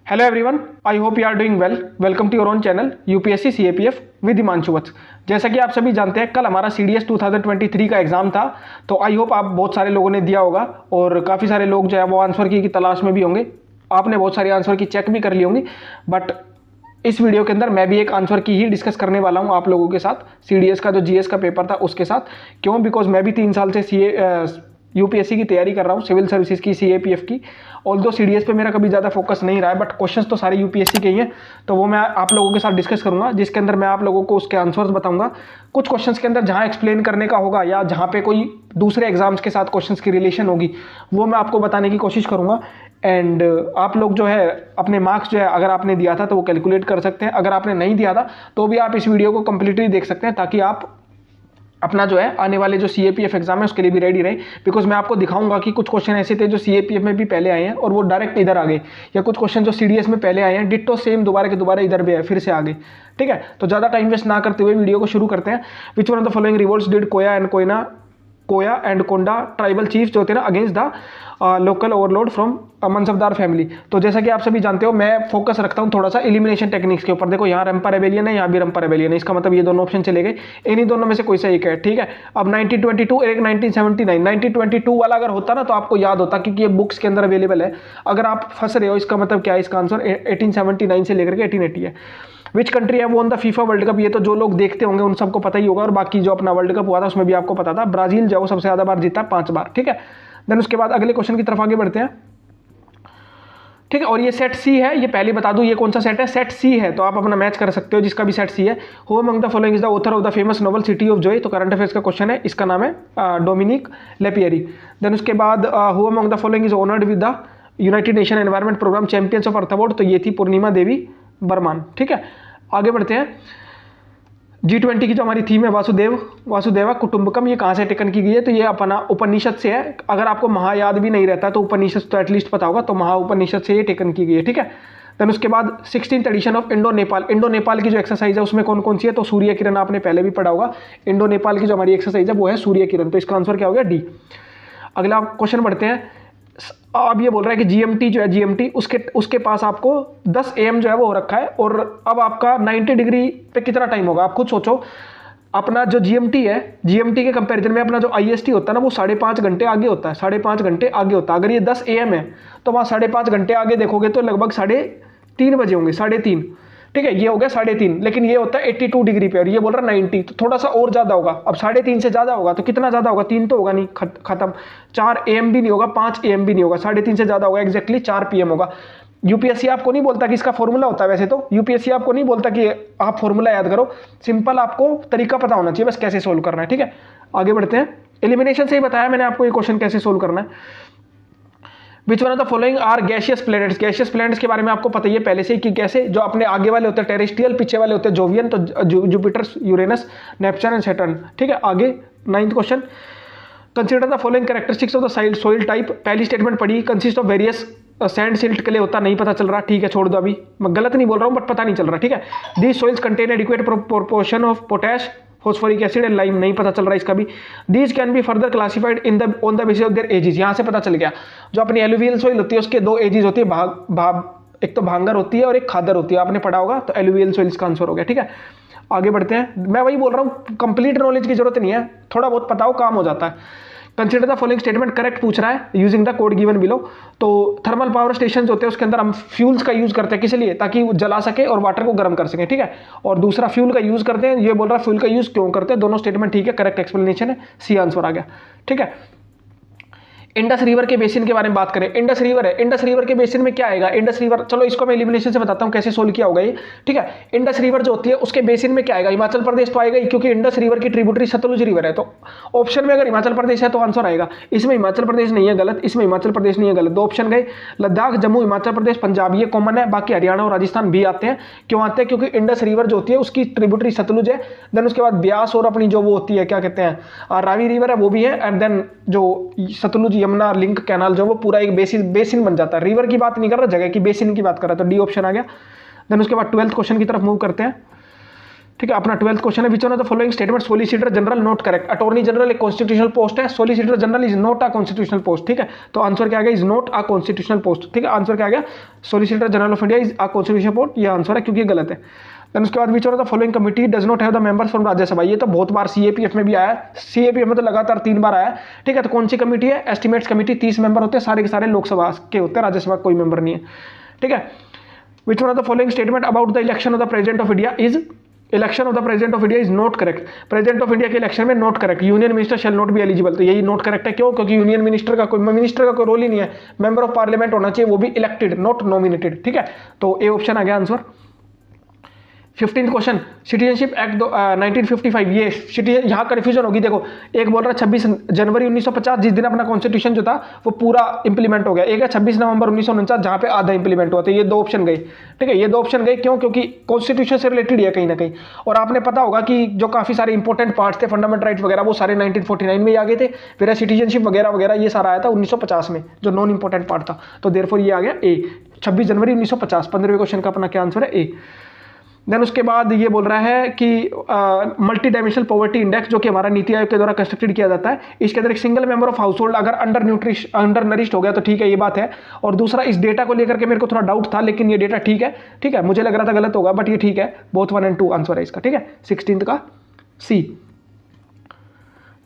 Hello everyone, I hope you are doing well. Welcome to your own channel UPSC CAPF with Himanshu Vats. जैसा कि आप सभी जानते हैं, कल हमारा सीडीएस 2023 का एग्जाम था। तो आई होप आप बहुत सारे लोगों ने दिया होगा और काफ़ी सारे लोग जो है वो आंसर की तलाश में भी होंगे। आपने बहुत सारे आंसर की चेक भी कर ली होंगी, बट इस वीडियो के अंदर मैं भी एक आंसर की ही डिस्कस करने वाला हूं आप लोगों के साथ, सीडीएस का जो जीएस का पेपर था उसके साथ। क्यों? बिकॉज मैं भी 3 साल से यूपीएससी की तैयारी कर रहा हूं, सिविल सर्विसेज की, सीएपीएफ की। ऑल्दो सीडीएस पे मेरा कभी ज़्यादा फोकस नहीं रहा है, बट क्वेश्चंस तो सारे यूपीएससी के ही हैं। तो वो मैं आप लोगों के साथ डिस्कस करूंगा, जिसके अंदर मैं आप लोगों को उसके आंसर्स बताऊंगा। कुछ क्वेश्चंस के अंदर जहां एक्सप्लेन करने का होगा या जहां पे कोई दूसरे एग्जाम्स के साथ क्वेश्चंस की रिलेशन होगी, वो मैं आपको बताने की कोशिश करूंगा। एंड आप लोग जो है अपने मार्क्स जो है अगर आपने दिया था तो वो कैलकुलेट कर सकते हैं। अगर आपने नहीं दिया था तो भी आप इस वीडियो को कंप्लीटली देख सकते हैं, ताकि आप अपना जो है आने वाले जो सीएपीएफ एग्जाम है उसके लिए भी रेडी रहे। बिकॉज मैं आपको दिखाऊंगा कि कुछ क्वेश्चन ऐसे थे जो सीएपीएफ में भी पहले आए हैं और वो डायरेक्ट इधर आ गए, या कुछ क्वेश्चन जो सीडीएस में पहले आए हैं डिट्टो सेम दोबारा के दोबारा इधर भी है, फिर से आ गए। ठीक है, तो ज़्यादा टाइम वेस्ट ना करते हुए वीडियो को शुरू करते हैं। विच one of the following revolts did Koya and Konda tribal chiefs जो थे ना against the local overload from mansabdar family. तो जैसा कि आप सभी जानते हो, मैं फोकस रखता हूं थोड़ा सा एलिमिनेशन टेक्निक्स के ऊपर। देखो यहाँ रंपा रेबेलियन है, यहाँ भी रंपा रेबेलियन है, इसका मतलब ये दोनों ऑप्शन चले गए। इन्हीं दोनों में से कोई सा एक है। ठीक है, अब 1922 एक 1979। 1922 वाला अगर होता ना तो आपको याद होता, क्योंकि ये बुक्स के अंदर अवेलेबल है। अगर आप फंस रहे हो, इसका मतलब क्या है, इसका आंसर 1879 से लेकर के 1880 है। विच कंट्री है वो on the FIFA world cup? ये तो जो लोग देखते होंगे उन सबको पता ही होगा, और बाकी जो अपना वर्ल्ड कप हुआ था उसमें भी आपको पता था। ब्राजील जो सबसे ज्यादा बार जीता, 5 बार। ठीक है, देन उसके बाद अगले क्वेश्चन की तरफ आगे बढ़ते हैं। ठीक है, और ये सेट सी है, ये पहले बता दूं ये कौन सा सेट है, सेट सी है। तो आप अपना मैच कर सकते हो जिसका भी सेट सी है। Who among the following is the author of the famous novel City of Joy? तो करंट अफेयर्स का क्वेश्चन है, इसका नाम है डोमिनिक लेपियरी। देन उसके बाद who among the following is honoured with the United Nation Environment Programme Champions of Earth Award? तो ये थी पूर्णिमा देवी बर्मान। ठीक है, आगे बढ़ते हैं। G20 की जो हमारी थीम है वासुदेवा कुटुंबकम, ये कहाँ से टेकन की गई है? तो ये अपना उपनिषद से है। अगर आपको महा याद भी नहीं रहता तो उपनिषद तो एटलीस्ट पता होगा, तो महा उपनिषद से ये टेकन की गई है। ठीक है, देन उसके बाद 16th addition of Indo Nepal की जो एक्सरसाइज है उसमें कौन कौन सी है? तो सूर्य किरण आपने पहले भी पढ़ा होगा। इंडो नेपाल की जो हमारी एक्सरसाइज है वो है सूर्य किरण, तो इसका आंसर क्या हो गया? डी। अगला क्वेश्चन बढ़ते हैं। अब ये बोल रहा है कि जीएमटी जो है, जीएमटी उसके पास आपको 10 AM जो है वो हो रखा है, और अब आपका 90 डिग्री पे कितना टाइम होगा? आप खुद सोचो। अपना जो जीएमटी है, जीएमटी के कंपैरिजन में अपना जो आईएसटी होता है ना, वो 5.5 घंटे आगे होता है, 5.5 घंटे आगे होता है। अगर ये 10 AM है तो वहाँ 5.5 घंटे आगे देखोगे तो लगभग 3:30 बजे होंगे, 3:30। ठीक है, ये हो गया 3:30, लेकिन ये होता है 82 डिग्री पे और ये बोल रहा है 90, तो थोड़ा सा और ज्यादा होगा। अब 3:30 से ज्यादा होगा तो कितना ज्यादा होगा? 3 तो होगा नहीं, खत्म। 4 AM भी नहीं होगा, 5 AM भी नहीं होगा, 3:30 से ज्यादा होगा, एग्जैक्टली 4 PM होगा। यूपीएससी आपको नहीं बोलता कि इसका फॉर्मूला होता है, वैसे तो यूपीएससी आपको नहीं बोलता कि आप फॉर्मूला याद करो, सिंपल आपको तरीका पता होना चाहिए, बस कैसे सोल्व करना है। ठीक है, आगे बढ़ते हैं। एलिमिनेशन से ही बताया मैंने आपको ये क्वेश्चन कैसे सोल्व करना है। Which one of the following are gaseous planets? Gaseous planets के बारे में आपको पता ही है पहले से कि कैसे, जो अपने आगे वाले होते हैं टेरेस्ट्रियल, पीछे वाले होते हैं जोवियन, तो Jupiter, Uranus, Neptune and Saturn. ठीक है, आगे 9th question. Consider the following characteristics of the soil type? पहली स्टेटमेंट पढ़ी, consist of various sand silt के लिए होता, नहीं पता चल रहा। ठीक है, छोड़ दो, अभी मैं गलत नहीं बोल रहा हूँ बट पता नहीं चल रहा। ठीक है, these soils contain adequate proportion of potash, phosphoric acid and lime, नहीं पता चल रहा इसका भी। These can be further classified on the basis of their edges, यहाँ से पता चल गया। जो अपनी एलुवियल सॉइल होती है उसके 2 एजेस होती है, एक तो भांगर होती है और एक खादर होती है, आपने पढ़ा होगा, तो एलुवियल सॉइल्स का आंसर हो गया। ठीक है, आगे बढ़ते हैं। मैं वही बोल रहा हूँ, कंप्लीट नॉलेज की जरूरत नहीं है, थोड़ा बहुत पता हो काम हो जाता है। Consider the following statement correct पूछ रहा है using the code given below. तो थर्मल पावर स्टेशन होते हैं उसके अंदर हम फ्यूल्स का यूज करते हैं, किस लिए? ताकि वो जला सके और वाटर को गर्म कर सके। ठीक है, और दूसरा फ्यूल का यूज करते हैं, ये बोल रहा है फ्यूल का यूज क्यों करते हैं। दोनों स्टेटमेंट ठीक है, करेक्ट एक्सप्लेनेशन है, सी आंसर आ गया। ठीक है, इंडस रिवर के बेसिन के बारे में बात करें। इंडस रिवर है, इंडस रिवर के बेसिन में क्या आएगा? इंडस रिवर, चलो इसको मैं एलिमिनेशन से बताता हूं कैसे सोल्व किया होगा ये। ठीक है, इंडस रिवर जो होती है उसके बेसिन में क्या आएगा? हिमाचल प्रदेश तो आएगा ही, क्योंकि इंडस रिवर की ट्रिब्यूटरी सतलुज रिवर है, तो ऑप्शन में अगर हिमाचल प्रदेश है तो आंसर आएगा। इसमें हिमाचल प्रदेश नहीं है, गलत। इसमें हिमाचल प्रदेश नहीं है, गलत। 2 ऑप्शन गए, लद्दाख, जम्मू, हिमाचल प्रदेश, पंजाब, ये कॉमन है। बाकी हरियाणा और राजस्थान भी आते हैं। क्यों आते हैं? क्योंकि इंडस रिवर जो होती है उसकी ट्रिब्यूटरी सतलुज है। देन उसके बाद ब्यास और अपनी जो वो होती है, क्या कहते हैं, रावी रिवर है, वो भी है। एंड देन जो सतलुज यमुना लिंक कैनाल जो वो पूरा एक बेसिन बन जाता है। रिवर की बात नहीं कर रहा, जगह की, बेसिन की बात कर रहा है, तो डी ऑप्शन आ गया। देन उसके बाद 12th क्वेश्चन की तरफ मूव करते हैं। ठीक है, अपना 12th क्वेश्चन है, which one of the following statement solicitor general not correct. Attorney general एक कॉन्स्टिट्यूशनल पोस्ट है, solicitor general is not a constitutional post. ठीक है, तो आंसर क्या आ गया, is not a constitutional post. ठीक है, आंसर क्या आ गया, solicitor general of India is a constitutional post, ये आंसर है क्योंकि गलत है। देन उसके बाद which one of the following committee does not have the members from Rajya Sabha. ये तो बहुत बार सीएपीएफ में भी आया है, सीएपीएफ में तो लगातार 3 बार आया है। ठीक है, तो कौन सी कमेटी है, एस्टिमेट्स कमेटी, 30 मेंबर होते हैं, सारे के सारे लोकसभा के होते हैं, राज्यसभा कोई मेंबर नहीं है। ठीक है, which one of the following statement about the election of the president of India is, election of the president of India is not correct. President of India के इलेक्शन में not correct, union minister shall not be eligible. तो यही not correct है, क्यों, क्योंकि union minister का कोई role ही नहीं है, मेंबर ऑफ पार्लियामेंट होना चाहिए, वो भी इलेक्टेड, नॉट नॉमिनेटेड। ठीक है, तो ए ऑप्शन आ गया answer. 15th question, citizenship act 1955, ये सिटीजन, यहाँ कन्फ्यूजन होगी। देखो, एक बोल रहा है 26 जनवरी 1950, जिस दिन अपना कॉन्स्टिट्यूशन जो था वो पूरा इंप्लीमेंट हो गया। एक है 26 नवंबर 1949, जहाँ पे आधा इंप्लीमेंट हुआ। तो ये 2 ऑप्शन गए। ठीक है, ये 2 ऑप्शन गए, क्यों, क्योंकि कॉन्स्टिट्यूशन से रिलेटेड है कहीं ना कहीं। और आपने पता होगा कि जो काफी सारे इंपॉर्टेंट पार्ट्स थे, फंडामेंटल राइट्स वगैरह, वो सारे 1949 में ही आ गए थे। फिर सिटीजनशिप वगैरह वगैरह ये सारा आया था 1950 में, जो नॉन इंपॉर्टेंट पार्ट था। तो देयरफॉर ये आ गया ए, 26 जनवरी 1950। 15वें क्वेश्चन का अपना क्या आंसर है, ए। देन उसके बाद ये बोल रहा है कि मल्टी डायमेंशनल पॉवर्टी इंडेक्स, जो कि हमारा नीति आयोग के द्वारा कंस्ट्रक्टेड किया जाता है, इसके अंदर एक single member of house hold अगर अंडर नरिश्ड हो गया तो ठीक है, ये बात है। और दूसरा, इस डेटा को लेकर के मेरे को थोड़ा डाउट था, लेकिन ये डेटा ठीक है। ठीक है, मुझे लग रहा था गलत होगा, बट ये ठीक है, बोथ 1 और 2 आंसर है इसका। ठीक है, 16th का सी।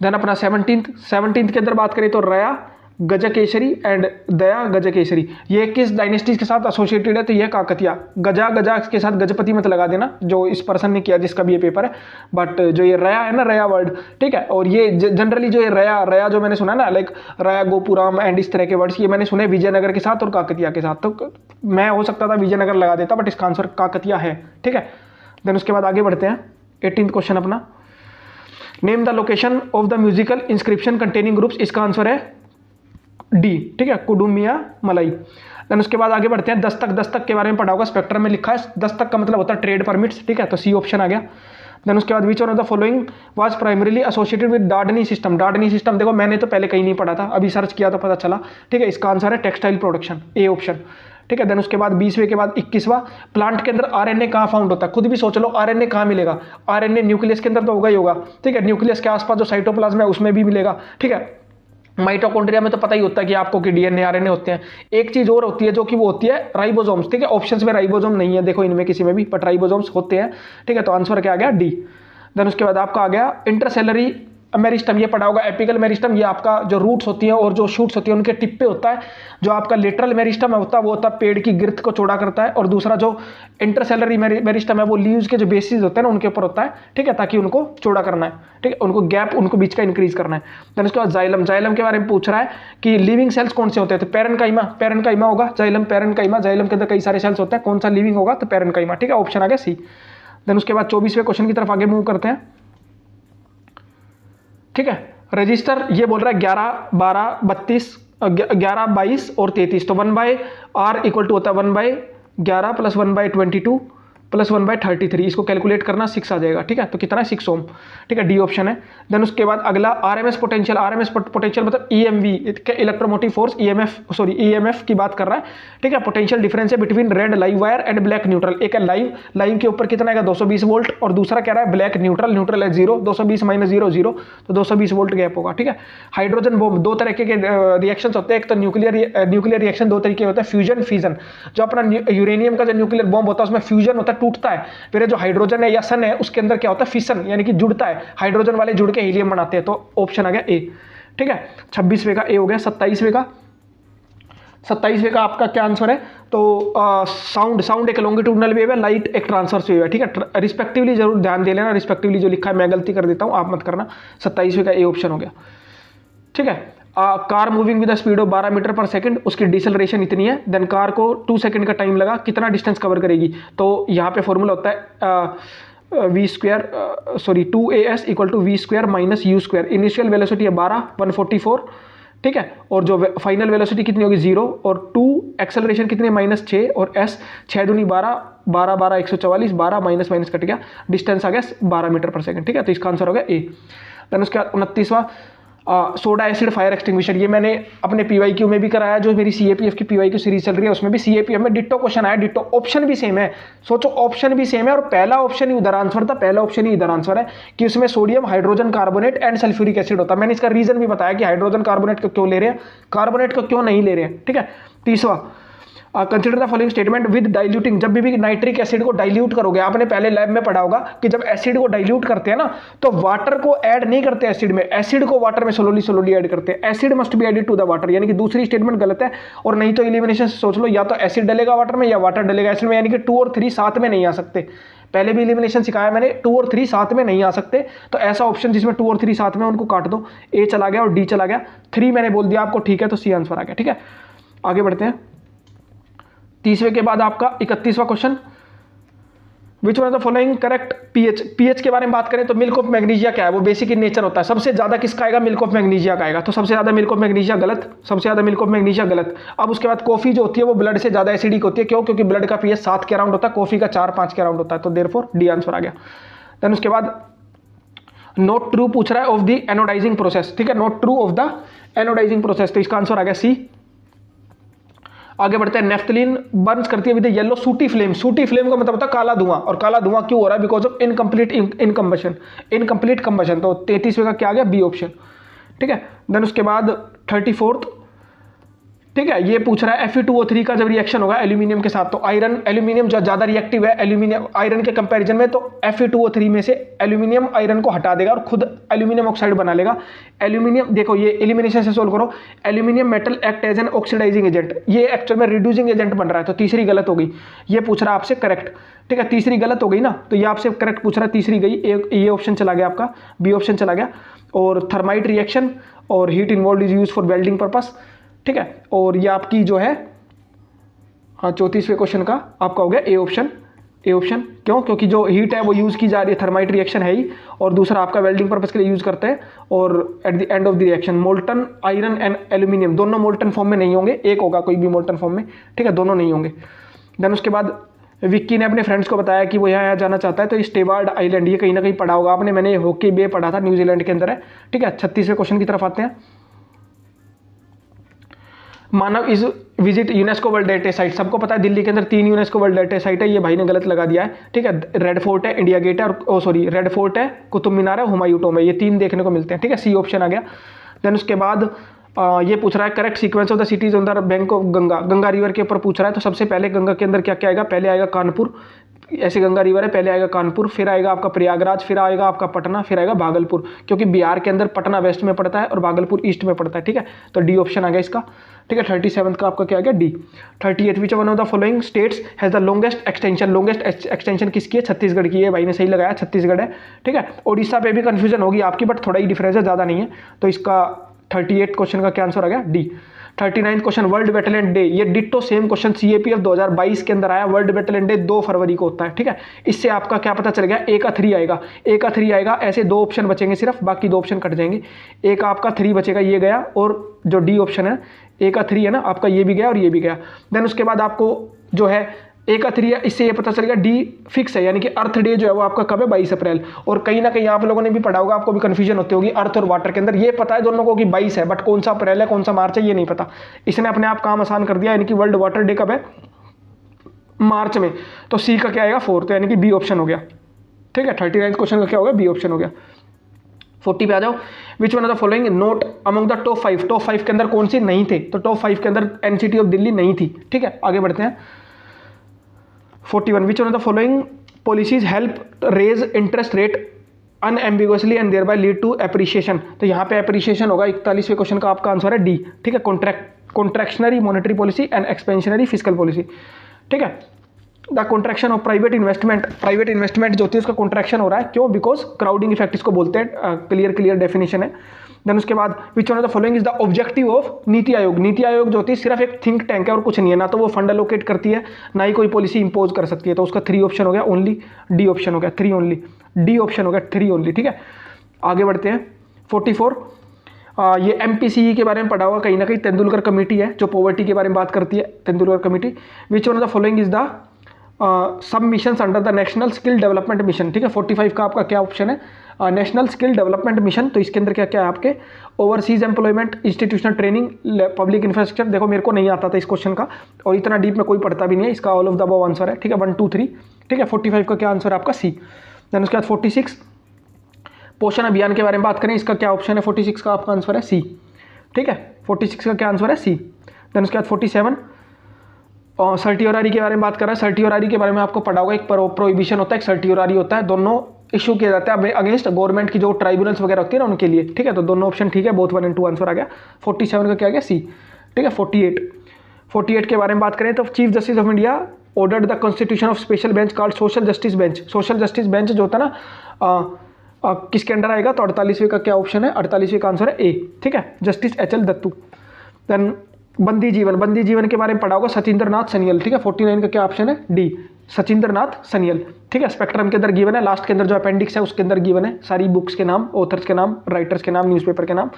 देन अपना 17th के अंदर बात करें तो रया गजकेसरी एंड दया गजकेसरी, ये किस डायनेस्टीज के साथ एसोसिएटेड है, तो ये काकतिया। गजा के साथ गजपति मत लगा देना, जो इस पर्सन ने किया जिसका भी ये पेपर है। बट जो ये रया है ना, रया वर्ड, ठीक है, और ये जनरली जो ये रया जो मैंने सुना ना, लाइक रया गोपुराम एंड इस तरह के वर्ड्स, ये मैंने सुने विजयनगर के साथ और काकतिया के साथ। तो मैं हो सकता था विजयनगर लगा देता, बट इसका आंसर काकतिया है। ठीक है, देन उसके बाद आगे बढ़ते हैं। 18th क्वेश्चन अपना, name the location of the musical inscription containing groups, इसका आंसर है डी। ठीक है, कुडुमिया मलाई। देन उसके बाद आगे बढ़ते हैं। दस्तक के बारे में पढ़ा होगा, स्पेक्ट्रम में लिखा है। दस्तक का मतलब होता है ट्रेड परमिट्स। ठीक है, तो सी ऑप्शन आ गया। देन उसके बाद which one of the following was primarily associated with डार्डनी सिस्टम। डार्डनी सिस्टम देखो मैंने तो पहले कहीं नहीं पढ़ा था, अभी सर्च किया तो पता चला। ठीक है, इसका आंसर है टेक्सटाइल प्रोडक्शन, ए ऑप्शन। ठीक है, देन उसके बाद 20वें के बाद 21वां, प्लांट के अंदर आरएनए कहाँ फाउंड होता है, खुद भी सोच लो आरएनए कहाँ मिलेगा। आरएनए न्यूक्लियस के अंदर तो होगा ही होगा। ठीक है, न्यूक्लियस के आसपास जो साइटोप्लाज्म है उसमें भी मिलेगा। ठीक है, माइटोकॉन्ड्रिया में तो पता ही होता है कि आपको कि डीएनए आरएनए होते हैं। एक चीज और होती है जो कि वो होती है राइबोसोम्स। ठीक है, ऑप्शंस में राइबोसोम नहीं है, देखो इनमें किसी में भी, बट राइबोसोम्स होते हैं। ठीक है, तो आंसर क्या आ गया, डी। देन उसके बाद आपका आ गया इंटरसेलरी मेरिस्टम, ये पढ़ा होगा। एपिकल मेरिस्टम, ये आपका जो रूट्स होती हैं और जो शूट्स होती हैं उनके टिप पे होता है। जो आपका लेटरल मेरिस्टम होता है वो होता है पेड़ की गिरथ को चौड़ा करता है, और दूसरा जो इंटरसेलरी मेरिस्टम है वो लीव्स के जो बेसिस होते हैं ना उनके ऊपर होता है। ठीक है, ताकि उनको चौड़ा करना है। ठीक है, उनको गैप, उनको बीच का इंक्रीज करना है। देन उसके बाद जाइलम के बारे में पूछ रहा है कि लिविंग सेल्स कौन से होते हैं, तो पेरेन्काइमा होगा। जाइलम पेरेन्काइमा, जाइलम के अंदर कई सारे सेल्स होते हैं, कौन सा लिविंग होगा, तो पेरेन्काइमा। ठीक है, ऑप्शन आ गया सी। देन उसके बाद 24वें क्वेश्चन की तरफ आगे मूव करते हैं। ठीक है, रजिस्टर ये बोल रहा है 11, 12, 32, 11, 22 और 33। तो 1/r इक्वल टू होता है 1/11 प्लस 1/22 प्लस 1/33। इसको कैलकुलेट करना 6 आ जाएगा। ठीक है, तो कितना है, 6 ओम। ठीक है, डी ऑप्शन है। देन उसके बाद अगला आरएमएस पोटेंशियल मतलब ईएमवी, इलेक्ट्रोमोटिव फोर्स, ईएमएफ की बात कर रहा है। ठीक है, पोटेंशियल डिफरेंस है between red live wire and black neutral. एक है लाइव के ऊपर कितना आएगा 220 वोल्ट, और दूसरा कह रहा है ब्लैक न्यूट्रल है 0, 220 - 0 0, तो 220 वोल्ट गैप होगा। ठीक है, हाइड्रोजन बॉम्ब 2 तरह के रिएक्शंस होते हैं। एक तो न्यूक्लियर रिएक्शन 2 तरीके होते हैं, फ्यूजन, फिजन। जो अपना यूरेनियम का जो न्यूक्लियर बॉम्ब होता है उसमें फ्यूजन होता है, टूटता है। फिर जो हाइड्रोजन है या सन है उसके अंदर क्या होता है, फिशन, यानी कि जुड़ता है। हाइड्रोजन वाले जुड़ के हीलियम बनाते हैं। तो ऑप्शन आ गया ए। ठीक है, 26वें का ए हो गया। 27वें का आपका क्या आंसर है, तो साउंड एक लॉन्गिट्यूडनल वेव है, लाइट एक ट्रांसवर्स वेव है। ठीक है, रिस्पेक्टिवली जरूर ध्यान दे लेना, रिस्पेक्टिवली जो लिखा है मैं गलती कर देता हूं, आप मत करना। 27वें का ए ऑप्शन हो गया। ठीक है, car moving with speed of 12 metre per second, उसकी डिसेलरेशन इतनी है। देन कार को 2 सेकंड का टाइम लगा, कितना डिस्टेंस कवर करेगी, तो यहाँ पे फॉर्मूला होता है v² 2as = v² - u²। Initial velocity है 12, 144। ठीक है, और जो फाइनल वेलोसिटी कितनी होगी 0, और 2 एक्सेलरेशन कितनी है -6, और s 6 दूनी 12, 12 12 144, 12 माइनस कट गया, डिस्टेंस आ गया 12 मीटर पर सेकंड। ठीक है, तो इसका आंसर हो गया ए। देन उसके बाद 29वां सोडा एसिड फायर एक्सटिंग्विशर, ये मैंने अपने पीवाईक्यू में भी कराया, जो मेरी सीएपीएफ की पीवाईक्यू सीरीज चल रही है उसमें भी सीएपीएफ में डिट्टो क्वेश्चन आया, डिट्टो ऑप्शन भी सेम है। सोचो ऑप्शन भी सेम है और पहला ऑप्शन ही उधर आंसर था, पहला ऑप्शन ही इधर आंसर है कि उसमें sodium hydrogen carbonate and sulphuric acid होता है। मैंने इसका रीजन भी बताया कि हाइड्रोजन कार्बोनेट को क्यों ले रहे हैं, कार्बोनेट को क्यों नहीं ले रहे हैं। ठीक है, तीसरा consider the following statement with diluting, जब भी नाइट्रिक एसिड को डाइल्यूट करोगे, आपने पहले लैब में पढ़ा होगा कि जब एसिड को डाइल्यूट करते हैं ना तो वाटर को ऐड नहीं करते एसिड में, एसिड को वाटर में स्लोली ऐड करते हैं। Acid must be added to the water, यानी कि दूसरी स्टेटमेंट गलत है। और नहीं तो एलिमिनेशन से सोच लो, या तो एसिड डलेगा वाटर में या वाटर डलेगा एसिड में, यानी कि 2 और 3 साथ में नहीं आ सकते। पहले भी एलिमिनेशन सिखाया मैंने, 2 और 3 साथ में नहीं आ सकते। तो ऐसा ऑप्शन जिसमें 2 और 3 साथ में, उनको काट दो, ए चला गया और डी चला गया। 3 मैंने बोल दिया आपको, ठीक है, तो सी आंसर आ गया। ठीक है, आगे बढ़ते हैं। तीसरे के बाद आपका 31वां question, which one of the following correct pH. PH के बारे में बात करें तो मिल्क ऑफ मैग्नीशिया क्या है, वो बेसिक इन नेचर होता है। सबसे ज्यादा किसका आएगा, मिल्क ऑफ मैग्नीशिया का आएगा। तो सबसे ज्यादा मिल्क ऑफ मैग्नीशिया गलत, सबसे ज्यादा मिल्क ऑफ मैग्नीशिया गलत। अब उसके बाद कॉफी जो होती है वो ब्लड से ज्यादा एसिडिक होती है, क्यों, क्योंकि ब्लड का पीएच 7 के अराउंड होता है, कॉफी का 4-5 के अराउंड होता है। तो देयरफॉर डी आंसर आ गया। देन उसके बाद नॉट ट्रू पूछ रहा है ऑफ द एनोडाइजिंग प्रोसेस। ठीक है, not true of the anodizing process, तो इसका आंसर आ गया सी। आगे बढ़ते हैं। नेफ्थलीन बर्न्स करती है विद येलो सूटी फ्लेम। सूटी फ्लेम का मतलब होता है काला धुआं, और काला धुआं क्यों हो रहा है, because of incomplete incomplete combustion. तो 33वें का क्या आ गया, बी ऑप्शन। ठीक है, देन उसके बाद 34th, ठीक है, ये पूछ रहा है Fe2O3 का जब रिएक्शन होगा एल्यूमिनियम के साथ, तो आयरन एल्यूमिनियम जो ज्यादा रिएक्टिव है एल्यूमिनियम आयरन के कंपैरिजन में, तो Fe2O3 में से एल्यूमिनियम आयरन को हटा देगा और खुद एल्यूमिनियम ऑक्साइड बना लेगा। एल्यूमिनियम, देखो ये एलिमिनेशन से सोल्व करो, aluminium metal act as an oxidising agent, ये एक्चुअल में रिड्यूसिंग एजेंट बन रहा है। तो तीसरी गलत हो गई, ये पूछ रहा है आपसे करेक्ट। ठीक है, तीसरी गलत हो गई ना, तो ये आपसे करेक्ट पूछ रहा है, तीसरी गई, ये ऑप्शन चला गया आपका, बी ऑप्शन चला गया। और थर्माइट रिएक्शन और heat involve is use for welding purpose. ठीक है, और ये आपकी जो है, हाँ, 34वें क्वेश्चन का आपका हो गया ए ऑप्शन। ए ऑप्शन क्यों, क्योंकि जो हीट है वो यूज की जा रही है, थर्माइट रिएक्शन है ही, और दूसरा आपका वेल्डिंग पर्पस के लिए यूज करते हैं। और at the end of the reaction molten iron and aluminium दोनों मोल्टन फॉर्म में नहीं होंगे, एक होगा कोई भी मोल्टन फॉर्म में। ठीक है, दोनों नहीं होंगे। देन उसके बाद विक्की ने अपने फ्रेंड्स को बताया कि वो यहाँ जाना चाहता है, तो स्टेवार्ड आइलैंड, ये कहीं ना कहीं पढ़ा होगा आपने, मैंने हॉकी बे पढ़ा था, न्यूजीलैंड के अंदर है। ठीक है, 36वें क्वेश्चन की तरफ आते हैं। मानव is visit UNESCO world heritage site, सबको पता है दिल्ली के अंदर 3 यूनेस्को वर्ल्ड हेरिटेज साइट है, ये भाई ने गलत लगा दिया है। ठीक है, रेड फोर्ट है, इंडिया गेट है, और सॉरी रेड फोर्ट है, कुतुब मीनार है, हुमायूं टॉम्ब है, ये 3 देखने को मिलते हैं। ठीक है, सी ऑप्शन आ गया। देन उसके बाद ये पूछ रहा है correct sequence of the CTs on the bank of Ganga. Ganga river के ऊपर पूछ रहा है, तो सबसे पहले गंगा के अंदर क्या क्या आएगा, पहले आएगा कानपुर, ऐसे गंगा रिवर है, पहले आएगा कानपुर, फिर आएगा आपका प्रयागराज, फिर आएगा आपका पटना, फिर आएगा भागलपुर, क्योंकि बिहार के अंदर पटना वेस्ट में पड़ता है और भागलपुर ईस्ट में पड़ता है। ठीक है, तो डी ऑप्शन आ गया इसका। ठीक है, 37th का आपका क्या आ गया, D. 38 which one of the following states has the longest extension. Longest extension किसकी है, छत्तीसगढ़ की है, भाई ने सही लगाया, छत्तीसगढ़ है। ठीक है, उड़ीसा पे भी कंफ्यूजन होगी आपकी, बट थोड़ा ही डिफरेंस है, ज़्यादा नहीं है। तो इसका 38 क्वेश्चन का क्या आंसर आ गया, D. 39th question world wetland day, ये डिट्टो सेम क्वेश्चन सीएपीएफ 2022 के अंदर आया। वर्ल्ड वेटलैंड डे 2 फरवरी को होता है। ठीक है, इससे आपका क्या पता चल गया, ए का 3 आएगा, ए का 3 आएगा, ऐसे 2 ऑप्शन बचेंगे सिर्फ, बाकी 2 ऑप्शन कट जाएंगे। ए का आपका 3 बचेगा, ये गया, और जो डी ऑप्शन है ए का 3 है ना आपका, ये भी गया और ये भी गया। देन उसके बाद आपको जो है ए का 3 है, इससे ये पता चलेगा डी फिक्स है, यानी कि अर्थ डे जो है वो आपका कब है, 22 अप्रैल। और कहीं ना कहीं आप लोगों ने भी पढ़ा होगा, आपको भी कंफ्यूजन होती होगी अर्थ और वाटर के अंदर, ये पता है दोनों को कि 22 है, बट कौन सा अप्रैल है कौन सा मार्च है ये नहीं पता। इसने अपने आप काम आसान कर दिया, यानी कि वर्ल्ड वाटर डे कब है, मार्च में। तो सी का क्या आएगा, 4th, यानी कि बी ऑप्शन हो गया। ठीक है, 39th क्वेश्चन का क्या हो गया, बी ऑप्शन हो गया। 40 पे आ जाओ। विच one of the following note among the top 5, top 5 के अंदर कौन सी नहीं थे, तो टॉप 5 के अंदर एनसीटी ऑफ दिल्ली नहीं थी। ठीक है, आगे बढ़ते हैं। 41 which one of the following policies help raise interest rate unambiguously and thereby lead to appreciation. तो यहाँ पे एप्रिसिएशन होगा, 41वें क्वेश्चन का आपका आंसर है डी। ठीक है, contractionary monetary policy and expansionary fiscal policy. ठीक है, the contraction of private investment जो होती है उसका कॉन्ट्रैक्शन हो रहा है, क्यों, बिकॉज क्राउडिंग इफेक्ट इसको बोलते हैं, क्लियर डेफिनेशन है। देन उसके बाद which one of the following is the objective of NITI Aayog. NITI Aayog जो होती है सिर्फ एक थिंक टैंक है और कुछ नहीं है, ना तो वो फंड एलोकेट करती है ना ही कोई पॉलिसी इंपोज कर सकती है। तो उसका 3 ऑप्शन हो गया, ओनली डी ऑप्शन हो गया, 3 ओनली, डी ऑप्शन हो गया, 3 ओनली। ठीक है, आगे बढ़ते हैं। 44 ये MPCE के बारे में पढ़ा हुआ कहीं ना कहीं, तेंदुलकर कमेटी है जो पॉवर्टी के बारे में बात करती है, Tendulkar committee. Which one of the following is the sub missions under the national skill development mission, ठीक है। 45 का आपका क्या ऑप्शन है, नेशनल स्किल डेवलपमेंट मिशन। तो इसके अंदर क्या क्या है आपके, overseas employment, institutional training, public infrastructure. देखो मेरे को नहीं आता था इस क्वेश्चन का, और इतना डीप में कोई पढ़ता भी नहीं है, इसका all of the above answer है, ठीक है। 1 2 3, ठीक है। 45 का क्या आंसर है आपका सी। देन उसके बाद 46 पोषण अभियान के बारे में बात करें, इसका क्या ऑप्शन है, 46 का आपका आंसर है सी, ठीक है। 46 का क्या आंसर है, सी। देन उसके बाद 47 और सर्टियोरारी के बारे में बात कर रहा है। सर्टियोरारी के बारे में आपको पढ़ा होगा, एक प्रोहिबिशन होता है, एक सर्टियोरारी होता है, दोनों इशू किया जाता है अगेंस्ट गवर्नमेंट की जो ट्राइब्यूनल्स वगैरह होती है ना उनके लिए, ठीक है। तो दोनों ऑप्शन ठीक है, बोथ 1 and 2 आंसर आ गया। 47 का क्या आ गया, सी, ठीक है। 48 के बारे में बात करें तो chief justice of India ordered the constitution of special bench called social justice bench. Social justice bench जो होता है ना किसके अंडर आएगा, तो 48वें का क्या ऑप्शन है, 48वें का आंसर है ए, ठीक है, जस्टिस HL दत्तू। देन बंदी जीवन के बारे में पढ़ा होगा, सचिंद्र नाथ सनियल, ठीक है। 49 का क्या ऑप्शन है, डी, सचिंद्र नाथ सनियल, ठीक है। स्पेक्ट्रम के अंदर गिवन है, लास्ट के अंदर जो अपेंडिक्स है उसके अंदर गिवन है सारी बुक्स के नाम, ऑथर्स के नाम, राइटर्स के नाम, न्यूज़पेपर के नाम।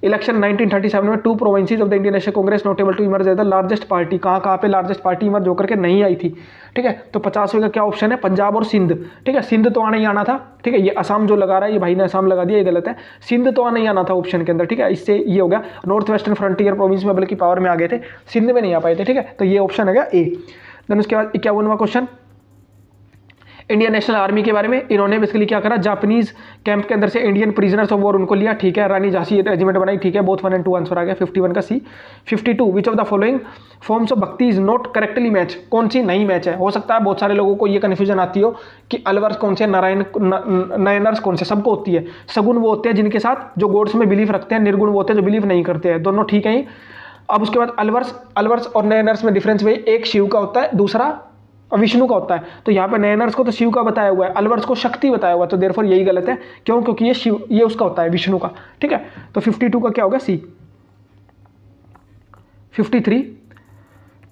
इलेक्शन 1937 में 2 provinces of the Indian National Congress notable to emerge as the largest party, कहाँ पे लार्जेस्ट पार्टी इमर्ज होकर के नहीं आई थी, ठीक है। तो 50वें का क्या ऑप्शन है, पंजाब और सिंध, ठीक है। सिंध तो आना ही आना था, ठीक है। ये असम जो लगा रहा है, ये भाई ने असम लगा दिया, ये गलत है। सिंध तो आना ही आना था ऑप्शन के अंदर, ठीक है। इससे ये हो गया, नॉर्थ वेस्टर्न फ्रंटियर प्रोविंस में बल्कि पावर में आ गए थे, सिंध में नहीं आ पाए थे, ठीक है। तो ये ऑप्शन है ए। देन उसके बाद 51वां क्वेश्चन, इंडियन नेशनल आर्मी के बारे में। इन्होंने बेसिकली क्या करा, जापानीज कैंप के अंदर से इंडियन प्रिजनर्स ऑफ वॉर उनको लिया, ठीक है। रानी झांसी रेजिमेंट बनाई, ठीक है। बोथ 1 and 2 आंसर आ गया। 51 का सी। 52 विच of the following forms of भक्ति इज नॉट करेक्टली मैच, कौन सी नहीं मैच है। हो सकता है बहुत सारे लोगों को ये कन्फ्यूजन आती हो कि अलवर्स कौन से, नयनर्स कौन से, सबको होती है। सगुन वो होते हैं जिनके साथ जो गॉड्स में बिलीव रखते हैं, निर्गुण वो होते हैं जो बिलीव नहीं करते हैं, दोनों ठीक है। अब उसके बाद अलवर्स और नयनर्स में डिफरेंस भाई, एक शिव का होता है, दूसरा विष्णु का होता है। तो यहाँ पे नयनर्स को तो शिव का बताया हुआ है, अलवर्स को शक्ति बताया हुआ है, तो देयरफॉर यही गलत है। क्यों, क्योंकि ये शिव, ये उसका होता है विष्णु का, ठीक है। तो 52 का क्या होगा, सी।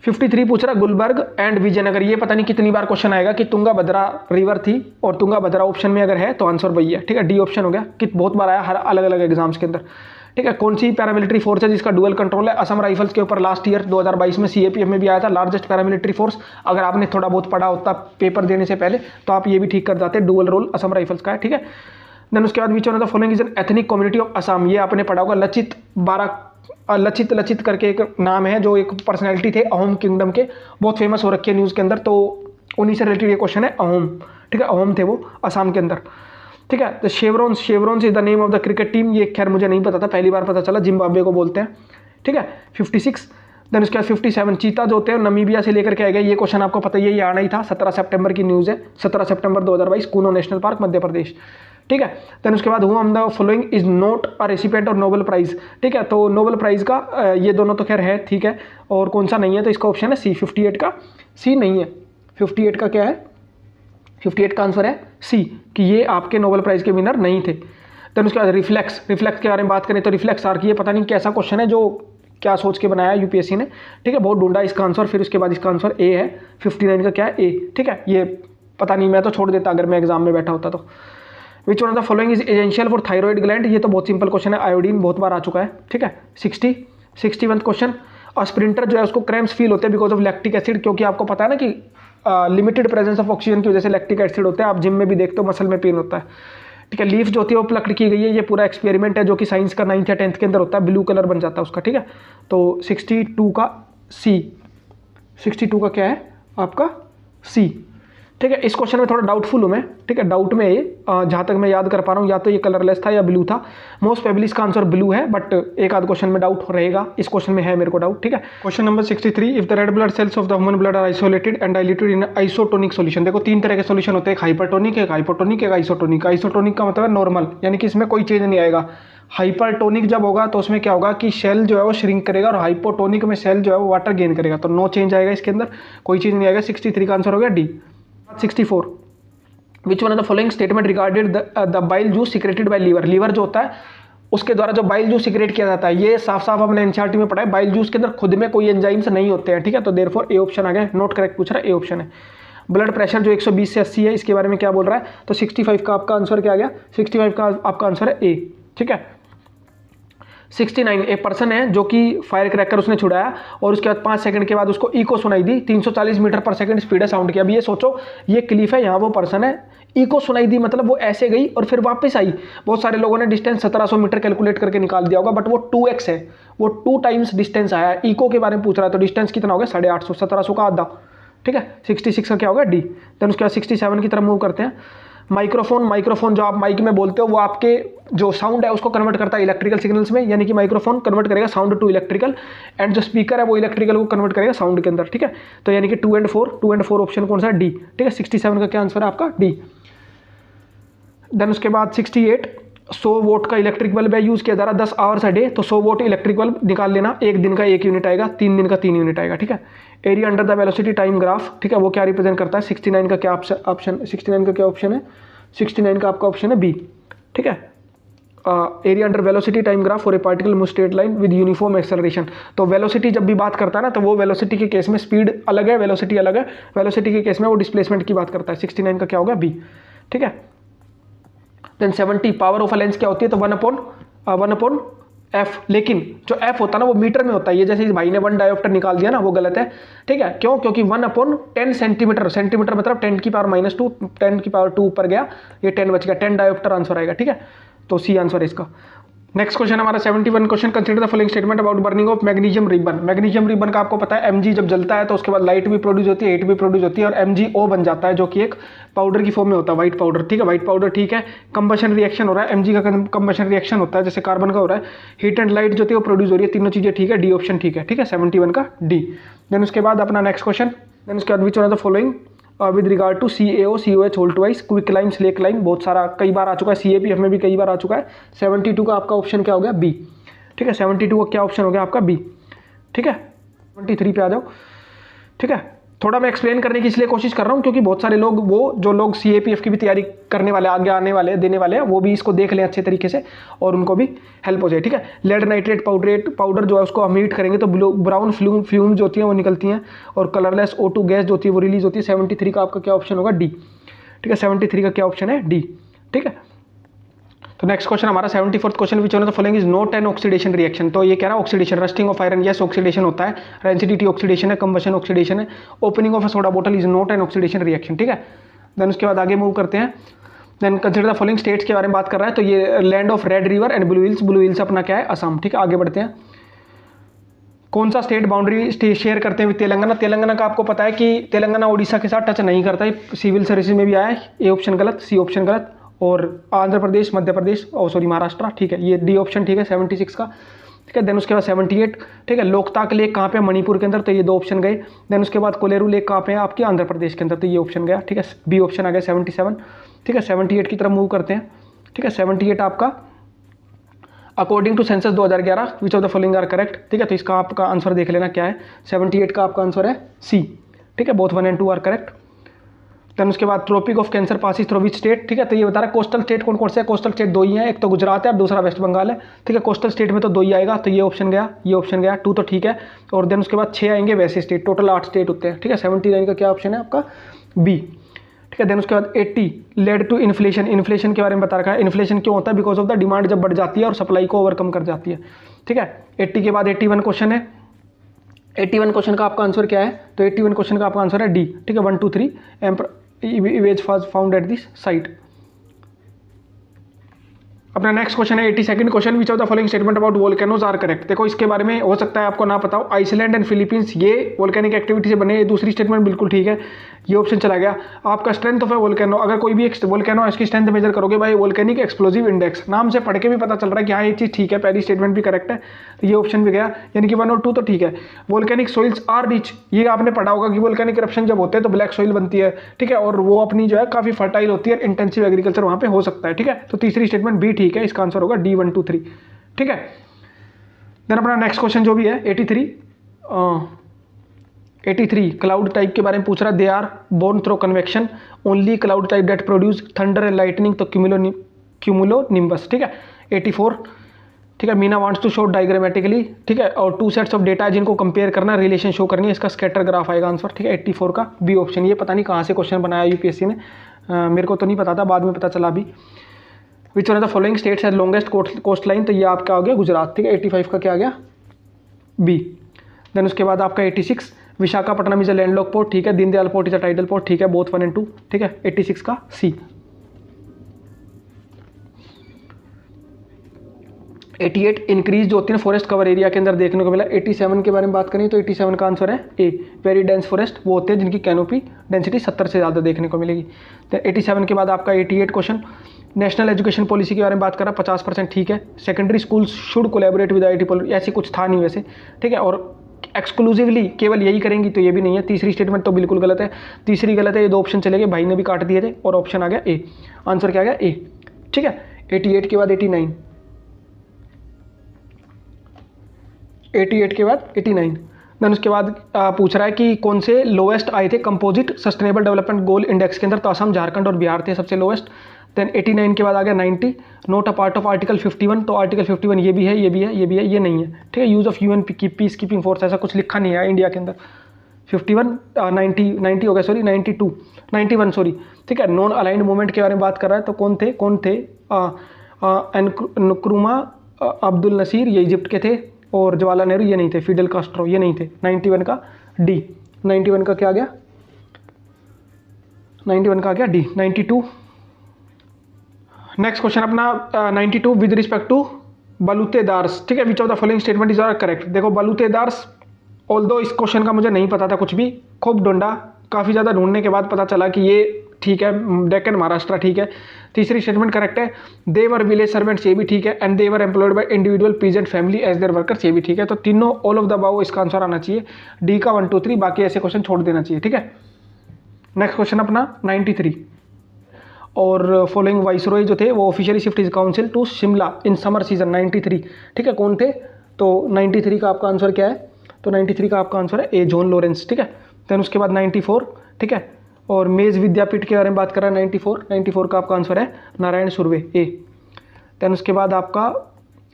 53 पूछ रहा गुलबर्ग एंड विजयनगर, ये पता नहीं कितनी बार क्वेश्चन आएगा कि तुंगाभद्रा रिवर थी और तुंगाभद्रा ऑप्शन में अगर है तो आंसर वही है, ठीक है। डी ऑप्शन हो गया, कि बहुत बार आया हर अलग अलग एग्जाम्स के अंदर, ठीक है। कौन सी पैरामिलिट्री फोर्स है जिसका डुअल कंट्रोल है, असम राइफल्स के ऊपर लास्ट ईयर 2022 में CAPF में भी आया था, लार्जेस्ट पैरामिलिट्री फोर्स। अगर आपने थोड़ा बहुत पढ़ा होता पेपर देने से पहले तो आप ये भी ठीक कर जाते, डुअल रोल असम राइफल्स का है, ठीक है। देन उसके बाद which one of the following is an ethnic community of Assam, ये आपने पढ़ा होगा। लचित करके एक नाम है, जो एक पर्सनैलिटी थे अहोम किंगडम के, बहुत फेमस हो रखे हैं न्यूज़ के अंदर, तो उन्हीं से रिलेटेड ये क्वेश्चन है, अहोम, ठीक है। अहोम थे वो असम के अंदर, ठीक है। तो Chevrons is the name of the cricket team, ये खैर मुझे नहीं पता था, पहली बार पता चला, जिम्बाब्वे को बोलते हैं, ठीक है। 56 देन उसके बाद 57 चीता जो होते हैं नमीबिया से लेकर के आए गए, ये क्वेश्चन आपको पता ही है, ये आना ही था। 17 सितंबर की न्यूज़ है, 17 सितंबर 2022, कूनो नेशनल पार्क मध्य प्रदेश, ठीक है। देन उसके बाद who um the following is not a recipient of Nobel prize, ठीक है। तो नोबेल प्राइज का ये दोनों तो खैर है, ठीक है। और कौन सा नहीं है, तो इसका ऑप्शन है सी। 58 का सी नहीं है, 58 का क्या है, 58 का आंसर है सी, कि ये आपके नोबेल प्राइज के विनर नहीं थे। देन उसके बाद रिफ्लेक्स के बारे में बात करें तो रिफ्लेक्स आर्क, ये पता नहीं कैसा क्वेश्चन है, जो क्या सोच के बनाया UPSC ने, ठीक है। बहुत ढूंढा इसका आंसर, फिर उसके बाद इसका आंसर ए है। 59 का क्या है, ए, ठीक है। ये पता नहीं, मैं तो छोड़ देता अगर मैं एग्जाम में बैठा होता तो। विच one of the following is essential for thyroid gland, ये तो बहुत सिंपल क्वेश्चन है, आयोडीन, बहुत बार आ चुका है, ठीक है। 61 क्वेश्चन, और स्प्रिंटर जो है उसको क्रैम्प्स फील होते हैं बिकॉज ऑफ लैक्टिक एसिड, क्योंकि आपको पता है ना कि लिमिटेड प्रेजेंस ऑफ ऑक्सीजन की वजह से लैक्टिक एसिड होता है, आप जिम में भी देखते हो मसल में पेन होता है, ठीक है। लीफ जो होती है वो प्लक्ड की गई है, ये पूरा एक्सपेरिमेंट है जो कि साइंस का 9th या 10th के अंदर होता है, ब्लू कलर बन जाता है उसका, ठीक है। तो 62 का सी, 62 का क्या है आपका सी, ठीक है। इस क्वेश्चन में थोड़ा डाउटफुल हूँ मैं, ठीक है, डाउट में ये जहाँ तक मैं याद कर पा रहा हूँ, या तो ये कलरलेस था या ब्लू था, मोस्ट प्रोबेबली इसका आंसर ब्लू है, बट एक आध क्वेश्चन में डाउट रहेगा, इस क्वेश्चन में है मेरे को डाउट, ठीक है। Question number 63, if the red blood cells of the human blood are isolated and diluted in isotonic solution, देखो 3 तरह के सॉल्यूशन होते हैं, एक हाइपरटोनिक, एक हाइपोटोनिक, एक आइसोटोनिक। आइसोटोनिक का मतलब है नॉर्मल, यानी कि इसमें कोई चेंज नहीं आएगा। हाइपरटोनिक जब होगा तो उसमें क्या होगा कि सेल जो है वो श्रिंक करेगा, और हाइपोटोनिक में सेल जो है वो वाटर गेन करेगा, तो नो चेंज आएगा इसके अंदर, कोई चीज़ नहीं आएगा। 63 का आंसर हो गया D. 64, which one of the following statement regarded the bile juice secreted by liver, liver जो होता है उसके द्वारा जो बाइल जूस सिक्रेट किया जाता है, ये साफ साफ हमने एनसीईआरटी में पढ़ा है, बाइल जूस के अंदर खुद में कोई एंजाइम्स नहीं होते हैं, ठीक है। तो देयरफॉर ए ऑप्शन आ गया, नॉट करेक्ट पूछ रहा है, ए ऑप्शन है। ब्लड प्रेशर जो 120 से 80 है, इसके बारे में क्या बोल रहा है, तो 65 का आपका आंसर क्या आ गया, 65 का आपका आंसर है ए, ठीक है। 69 एक पर्सन है जो कि फायर क्रैकर उसने छुड़ाया और उसके बाद 5 सेकंड के बाद उसको इको सुनाई दी, 340 मीटर पर सेकंड स्पीड है साउंड की। अब ये सोचो ये क्लिफ है, यहाँ वो पर्सन है, इको सुनाई दी मतलब वो ऐसे गई और फिर वापस आई। बहुत सारे लोगों ने डिस्टेंस 1700 मीटर कैलकुलेट करके निकाल दिया होगा, बट वो 2x है, वो 2 टाइम्स डिस्टेंस आया। इको के बारे में पूछ रहा है तो डिस्टेंस कितना हो गया 850, 1700 का आधा, ठीक है। 66 का क्या होगा डी। देन उसके बाद 67 की तरफ मूव करते हैं। माइक्रोफोन जो आप माइक में बोलते हो वो आपके जो साउंड है उसको कन्वर्ट करता है इलेक्ट्रिकल सिग्नल्स में, यानी कि माइक्रोफोन कन्वर्ट करेगा साउंड टू इलेक्ट्रिकल, एंड जो स्पीकर है वो इलेक्ट्रिकल को कन्वर्ट करेगा साउंड के अंदर, ठीक है। तो यानी कि 2 and 4 ऑप्शन कौन सा है डी, ठीक है। 67 का क्या आंसर है आपका डी। देन उसके बाद 68 100 वोट का इलेक्ट्रिक बल्ब है, यूज किया जा रहा 10 आवर्स अ डे, तो 100 वोट इलेक्ट्रिक बल्ब निकाल लेना, एक दिन का 1 यूनिट आएगा, 3 दिन का 3 यूनिट आएगा, ठीक है। Area under the velocity time graph, ठीक है, वो क्या रिप्रेजेंट करता है। 69 का क्या ऑप्शन 69 का क्या ऑप्शन है, 69 का आपका ऑप्शन है बी, ठीक है। Area under velocity time graph for a particle move straight line with uniform acceleration. तो वेलोसिटी जब भी बात करता है ना तो वो वेलोसिटी के केस में स्पीड अलग है, वेलोसिटी अलग है, वेलोसिटी के केस में वो डिस्प्लेसमेंट की बात करता है। 69 का क्या होगा बी, ठीक है। Then 70 power of a lens क्या होती है, तो 1/1 एफ, लेकिन जो एफ होता है ना वो मीटर में होता है। ये जैसे इस भाई ने 1 डायोप्टर निकाल दिया ना वो गलत है, ठीक है। क्यों, क्योंकि 1/10 सेंटीमीटर, सेंटीमीटर मतलब 10⁻², 10⁻² ऊपर गया, ये 10 बच गया, 10 डायोप्टर आंसर आएगा, ठीक है। तो सी आंसर है इसका। नेक्स्ट क्वेश्चन हमारा 71 question, consider the following statement about burning of magnesium ribbon. Magnesium ribbon का आपको पता है Mg जब जलता है तो उसके बाद लाइट भी प्रोड्यूस होती है, हीट भी प्रोड्यूस होती है और MgO बन जाता है जो कि एक पाउडर की फॉर्म में होता है, व्हाइट पाउडर, ठीक है। व्हाइट पाउडर, ठीक है। कंबशन रिएक्शन हो रहा है, Mg का कंबशन रिएक्शन होता है जैसे कार्बन का हो रहा है, हीट एंड लाइट जो थी वो प्रोड्यूस हो रही है, तीनों चीजें ठीक है, डी ऑप्शन ठीक है, ठीक है। 71 का डी। देन उसके बाद अपना नेक्स्ट क्वेश्चन, देन उसके बाद which one of the following with regard to CaO COH whole twice, quick lime slake lime, बहुत सारा कई बार आ चुका है, CAPF में भी कई बार आ चुका है। 72 का आपका ऑप्शन क्या हो गया बी, ठीक है। 72 का क्या ऑप्शन हो गया आपका बी, ठीक है। 73 पे आ जाओ, ठीक है। थोड़ा मैं एक्सप्लेन करने की इसलिए कोशिश कर रहा हूँ क्योंकि बहुत सारे लोग, वो जो लोग CAPF की भी तैयारी करने वाले, आगे आने वाले, देने वाले हैं, वो भी इसको देख लें अच्छे तरीके से और उनको भी हेल्प हो जाए, ठीक है। लेड नाइट्रेट पाउडर जो है उसको हम हीट करेंगे तो ब्राउन फ्यूम जो होती हैं वो निकलती हैं और कलरलेस O2 गैस जो होती है वो रिलीज होती है। 73 का आपका क्या ऑप्शन होगा डी, ठीक है। 73 का क्या ऑप्शन है डी, ठीक है। तो नेक्स्ट क्वेश्चन हमारा 74th question, which one of the following is not an oxidation reaction. तो ये कह रहा है oxidation, rusting of iron, yes oxidation होता है, रेंसिडिटी ऑक्सीडेशन है, कंबशन ऑक्सीडेशन है, ओपनिंग ऑफ अ सोडा बोतल is not an oxidation reaction, ठीक है। देन उसके बाद आगे मूव करते हैं। Then consider the following states के बारे में बात कर रहा है, तो ये land of red river and blue hills, blue hills अपना क्या है असम, ठीक है। आगे बढ़ते हैं। कौन सा स्टेट बाउंड्री शेयर करते हैं विद तेलंगाना। तेलंगाना का आपको पता है कि तेलंगाना उड़ीसा के साथ टच नहीं करता है, सिविल सर्विसेज में भी आया है, ए ऑप्शन गलत, सी ऑप्शन गलत। और आंध्र प्रदेश, मध्य प्रदेश और सॉरी महाराष्ट्र, ठीक है, ये डी ऑप्शन ठीक है 76 का, ठीक है। देन उसके बाद 78, ठीक है। लोकताक लेक कहाँ पे, मणिपुर के अंदर, तो ये 2 ऑप्शन गए। देन उसके बाद कोलेरू लेक कहाँ पे है आपके आंध्र प्रदेश के अंदर, तो ये ऑप्शन गया, ठीक है, बी ऑप्शन आ गया 77, ठीक है। 78 की तरफ मूव करते हैं, ठीक है। 78 आपका according to census 2011 which of the following are correct, ठीक है। तो इसका आपका आंसर देख लेना क्या है, 78 का आपका आंसर है सी, ठीक है। Both 1 and 2 are correct. Then उसके बाद tropic of cancer passes through which state, ठीक है। तो ये बता रहा है कोस्टल स्टेट कौन कौन से है, कोस्टल स्टेट 2 ही हैं, एक तो गुजरात है और दूसरा वेस्ट बंगाल है, ठीक है। कोस्टल स्टेट में तो 2 ही आएगा, तो ये ऑप्शन गया, ये ऑप्शन गया, 2 तो ठीक है। और देन उसके बाद 6 आएंगे वैसे स्टेट, टोटल 8 स्टेट होते हैं, ठीक है। 79 का क्या ऑप्शन है आपका बी, ठीक है। देन उसके बाद 80 लेड टू इन्फ्लेशन, इन्फ्लेशन के बारे में बता रखा है। इन्फ्लेशन क्यों होता है, बिकॉज ऑफ द डिमांड जब बढ़ जाती है और सप्लाई को ओवरकम कर जाती है, ठीक है। 80 के बाद 81 क्वेश्चन है। 81 क्वेश्चन का आपका आंसर क्या है, तो 81 क्वेश्चन का आपका आंसर है डी, ठीक है। 1 2 3 image was found at this site. अपना नेक्स्ट क्वेश्चन है 82nd question, which of the following statement about volcanoes are correct. देखो इसके बारे में हो सकता है आपको ना पता हो, आइसलैंड एंड फिलीपींस ये वोल्केनिक एक्टिविटी से बने, ये दूसरी स्टेटमेंट बिल्कुल ठीक है, ये ऑप्शन चला गया। आपका स्ट्रेंथ ऑफ ए वोल्केनो, अगर कोई भी एक वोल्केनो है इसकी स्ट्रेंथ मेजर करोगे भाई, वोल्केनिक एक्सप्लोजिव इंडेक्स, नाम से पढ़ के भी पता चल रहा है कि हाँ ये चीज़ ठीक है, पहली स्टेटमेंट भी करेक्ट है, तो ये ऑप्शन भी गया, यानी कि 1 और 2 तो ठीक है। वोल्केनिक सोइल्स आर रिच, ये आपने पढ़ा होगा कि वोल्केनिक इरप्शन जब होते हैं तो ब्लैक सोइल बनती है, ठीक है, और वो अपनी जो है काफी फर्टाइल होती है, इंटेंसिव एग्रीकल्चर वहां पे हो सकता है, ठीक है। तो तीसरी स्टेटमेंट भी ठीक है, इसका आंसर होगा डी 1 2 3, ठीक है। देन अपना नेक्स्ट क्वेश्चन जो भी है 83 क्लाउड टाइप के बारे में पूछ रहा है। They are born through convection, only cloud type that produce thunder and lightning, तो क्यूमुलो निम्बस, ठीक है। 84, ठीक है। Meena wants to show diagrammatically, ठीक है, और 2 सेट्स ऑफ डेटा जिनको कंपेयर करना, रिलेशन शो करनी है, इसका स्कैटर ग्राफ आएगा आंसर, ठीक है। 84 का बी ऑप्शन, ये पता नहीं कहाँ से क्वेश्चन बनाया यूपीएससी ने, मेरे को तो नहीं पता था, बाद में पता चला अभी। Which one of the following states has longest coast line, तो ये आपका हो गया गुजरात, ठीक है। 85 का क्या आ गया, बी। देन उसके बाद आपका 86 Visakhapatnam is a landlocked port, ठीक है। Deendayal port is a tidal port, ठीक है, बोथ 1 and 2, ठीक है। 86 का सी। 88 इंक्रीज जो होती है फॉरेस्ट कवर एरिया के अंदर देखने को मिला। 87 के बारे में बात करें तो 87 का आंसर है ए, वेरी डेंस फॉरेस्ट वो होते हैं जिनकी कैनोपी डेंसिटी 70 से ज़्यादा देखने को मिलेगी। तो 87 के बाद आपका 88 क्वेश्चन नेशनल एजुकेशन पॉलिसी के बारे में बात करा, 50% ठीक है। Secondary school should collaborate with IT policy, ऐसी कुछ था नहीं वैसे, ठीक है। और एक्सक्लूसिवली केवल यही करेंगी तो ये भी नहीं है। तीसरी स्टेटमेंट तो बिल्कुल गलत है, तीसरी गलत है, ये 2 ऑप्शन चले गए, भाई ने भी काट दिए थे और ऑप्शन आ गया ए, आंसर क्या आ गया ए, ठीक है। 88 के बाद 89, 88 के बाद 89। देन उसके बाद पूछ रहा है कि कौन से लोएस्ट आए थे composite sustainable development goal index के अंदर, तो असम, झारखंड और बिहार थे सबसे लोएस्ट। देन 89 के बाद आ गया 90, note a part of article 51, तो आर्टिकल 51 ये भी है, ये भी है, ये भी है, ये नहीं है, ठीक है। Use of UN peace keeping force ऐसा कुछ लिखा नहीं है इंडिया के अंदर। 51 90 हो गया, सॉरी 92 91 सॉरी, ठीक है। नॉन अलाइंड मूवमेंट के बारे में बात कर रहा है, तो कौन थे नक्रुमा अब्दुल नसीर, ये इजिप्ट के थे, और जवाहरलाल नेहरू ये नहीं थे, फिडेल कास्ट्रो ये नहीं थे। 91 का डी, 91 का क्या आ गया, 91 का आ गया डी। 92 नेक्स्ट क्वेश्चन अपना 92 विद रिस्पेक्ट टू बलूतेदार्स, ठीक है। Which of the following statement is are correct. देखो बलूतेदार्स, ऑल्दो इस क्वेश्चन का मुझे नहीं पता था कुछ भी, खूब ढूंढा, काफ़ी ज़्यादा ढूंढने के बाद पता चला कि ये ठीक है, डेक्कन महाराष्ट्र ठीक है। तीसरी स्टेटमेंट करेक्ट है। दे वर विलेज सर्वेंट्स, ये भी ठीक है। And they were employed by individual peasant family as their workers, ये भी ठीक है। तो तीनों ऑल ऑफ द अबव इसका आंसर आना चाहिए, डी का 1 2 3, बाकी ऐसे क्वेश्चन छोड़ देना चाहिए, ठीक है। नेक्स्ट क्वेश्चन अपना 93, और फॉलोइंग वाइसरॉय जो थे वो officially shift his council to Shimla in summer season 93, ठीक है। कौन थे, तो 93 का आपका आंसर क्या है, तो 93 का आपका आंसर है ए, जॉन लॉरेंस, ठीक है। देन उसके बाद 94, ठीक है, और मेज विद्यापीठ के बारे में बात कर रहा है 94 का आपका आंसर है नारायण सुर्वे ए। देन उसके बाद आपका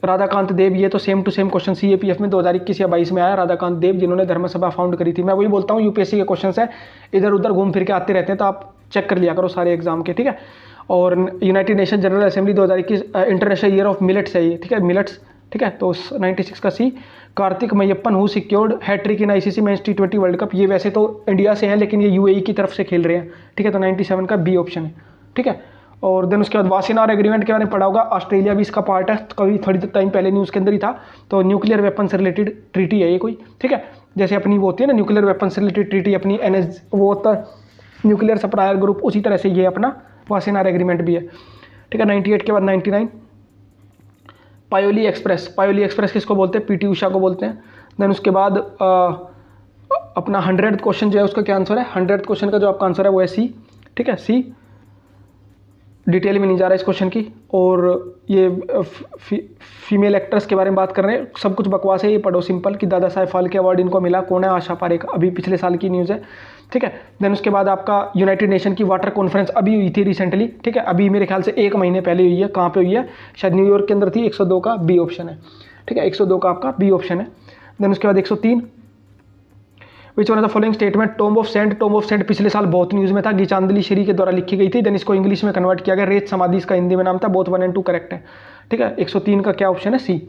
राधाकांत देव, ये तो same to same question CAPF में 2021 या 22 में आया, राधाकांत देव जिन्होंने धर्मसभा फाउंड करी थी। मैं वही बोलता हूँ UPSC के क्वेश्चन है, इधर उधर घूम फिर के आते रहते हैं, तो आप चेक कर लिया करो सारे एग्जाम के, ठीक है। और United nation general assembly 2021 international year of millets है ये, ठीक है, मिलेट्स, ठीक है। तो 96 का C. Karthik Meiyappan who secured hattrick in ICC men's T20 world cup, ये वैसे तो इंडिया से है लेकिन ये UAE की तरफ से खेल रहे हैं, ठीक है। तो 97 का बी ऑप्शन है, ठीक है। और देन उसके बाद वासेनार एग्रीमेंट के बारे में पढ़ा होगा, ऑस्ट्रेलिया भी इसका पार्ट है, कभी थोड़ी टाइम पहले न्यूज़ के अंदर ही था। तो न्यूक्लियर वेपन से रिलेटेड ट्रीटी है ये कोई, ठीक है। जैसे अपनी वो होती है ना न्यूक्लियर वेपन से रिलेटेड ट्रीटी, अपनी NS वो होता है न्यूक्लियर सप्लायर ग्रुप, उसी तरह से ये अपना वासेनार एग्रीमेंट भी है, ठीक है। 98 के बाद 99 पायोली एक्सप्रेस किसको बोलते हैं, PT उषा को बोलते हैं। देन उसके बाद अपना 100th क्वेश्चन जो है उसका क्या आंसर है, 100th क्वेश्चन का जो आपका आंसर है वो है सी, ठीक है, सी। डिटेल में नहीं जा रहा इस क्वेश्चन की। और ये फीमेल एक्ट्रेस के बारे में बात कर रहे हैं, सब कुछ बकवास है, ये पढ़ो सिंपल कि दादा साहेब फाल्के अवार्ड इनको मिला, कौन है, आशा पारेख, अभी पिछले साल की न्यूज़ है, ठीक है। देन उसके बाद आपका यूनाइटेड नेशन की वाटर कॉन्फ्रेंस अभी हुई थी रिसेंटली, ठीक है, अभी मेरे ख्याल से 1 महीने पहले हुई है। कहाँ पे हुई है, शायद न्यूयॉर्क के अंदर थी। 102 का बी ऑप्शन है, ठीक है, 102 का आपका बी ऑप्शन है। देन उसके बाद 103 विच one of the following statement tomb of sand पिछले साल बहुत न्यूज़ में था, गीतांजलि श्री के द्वारा लिखी गई थी। देन इसको इंग्लिश में कन्वर्ट किया गया, रेत समाधि इसका हिंदी में नाम था। बोथ 1 and 2 करेक्ट है, ठीक है। 103 का क्या ऑप्शन है, सी,